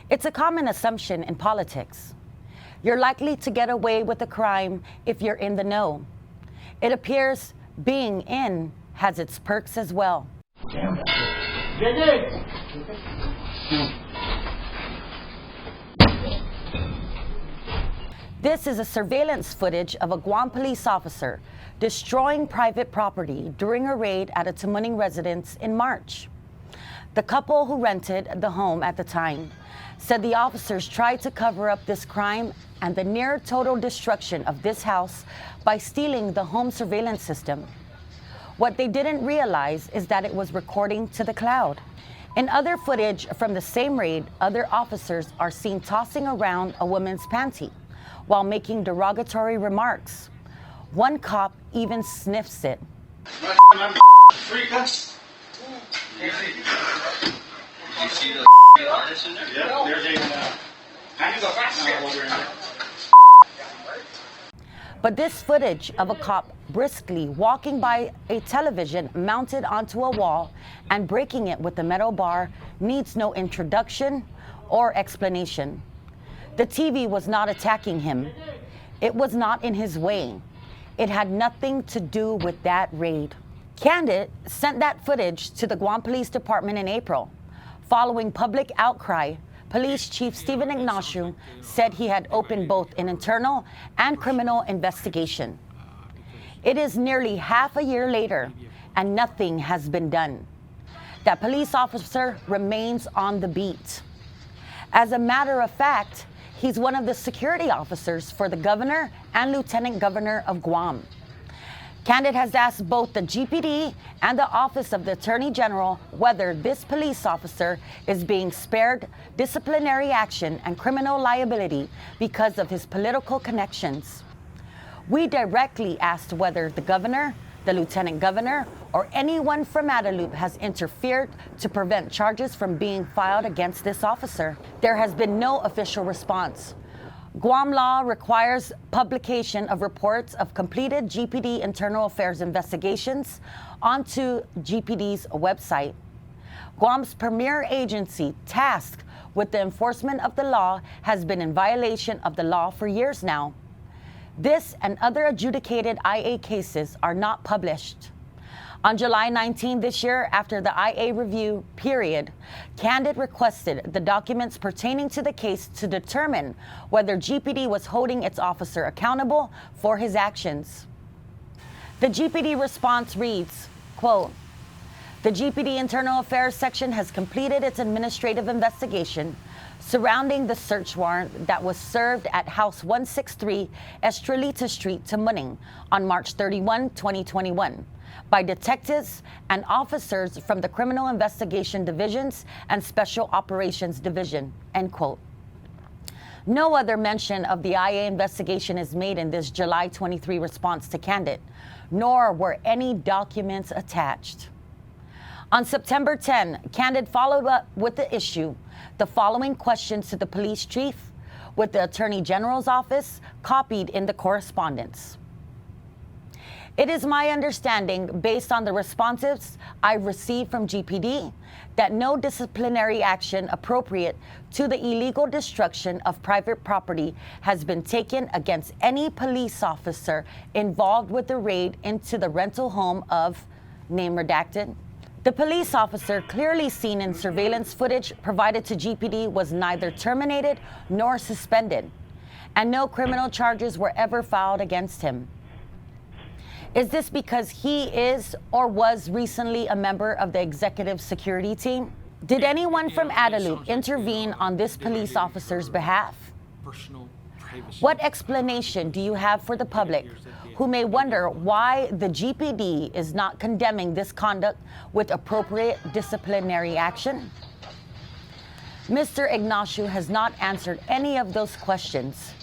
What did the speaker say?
It's a common assumption in politics. You're likely to get away with a crime if you're in the know. It appears being in has its perks as well. This is a surveillance footage of a Guam police officer destroying private property during a raid at a Tamuning residence in March. The couple who rented the home at the time said the officers tried to cover up this crime and the near total destruction of this house by stealing the home surveillance system. What they didn't realize is that it was recording to the cloud. In other footage from the same raid, other officers are seen tossing around a woman's panty while making derogatory remarks. One cop even sniffs it. You see the artist in there? Yeah, there's But this footage of a cop briskly walking by a television mounted onto a wall and breaking it with a metal bar needs no introduction or explanation. The TV was not attacking him. It was not in his way. It had nothing to do with that raid. Kandit sent that footage to the Guam Police Department in April. Following public outcry, Police Chief Stephen Ignacio said he had opened both an internal and criminal investigation. It is nearly half a year later, and nothing has been done. That police officer remains on the beat. As a matter of fact, he's one of the security officers for the governor and lieutenant governor of Guam. Kandit has asked both the GPD and the Office of the Attorney General whether this police officer is being spared disciplinary action and criminal liability because of his political connections. We directly asked whether the governor, the lieutenant governor, or anyone from Guadalupe has interfered to prevent charges from being filed against this officer. There has been no official response. Guam law requires publication of reports of completed GPD internal affairs investigations onto GPD's website. Guam's premier agency tasked with the enforcement of the law has been in violation of the law for years now. This and other adjudicated IA cases are not published. On July 19 this year, after the IA review period, Kandit requested the documents pertaining to the case to determine whether GPD was holding its officer accountable for his actions. The GPD response reads, quote, "The GPD Internal Affairs Section has completed its administrative investigation surrounding the search warrant that was served at House 163 Estrelita Street, Tamuning on March 31, 2021. By detectives and officers from the Criminal Investigation Divisions and Special Operations Division," end quote. No other mention of the IA investigation is made in this July 23 response to Kandit, nor were any documents attached. On September 10, Kandit followed up with the issue, the following questions to the police chief, with the Attorney General's office copied in the correspondence. "It is my understanding, based on the responses I've received from GPD, that no disciplinary action appropriate to the illegal destruction of private property has been taken against any police officer involved with the raid into the rental home of," name redacted. The police officer clearly seen in surveillance footage provided to GPD was neither terminated nor suspended, and no criminal charges were ever filed against him. Is this because he is or was recently a member of the executive security team? Did anyone from Guadalupe intervene on this police officer's behalf? What explanation do you have for the public who may wonder why the GPD is not condemning this conduct with appropriate disciplinary action? Mr. Ignacio has not answered any of those questions.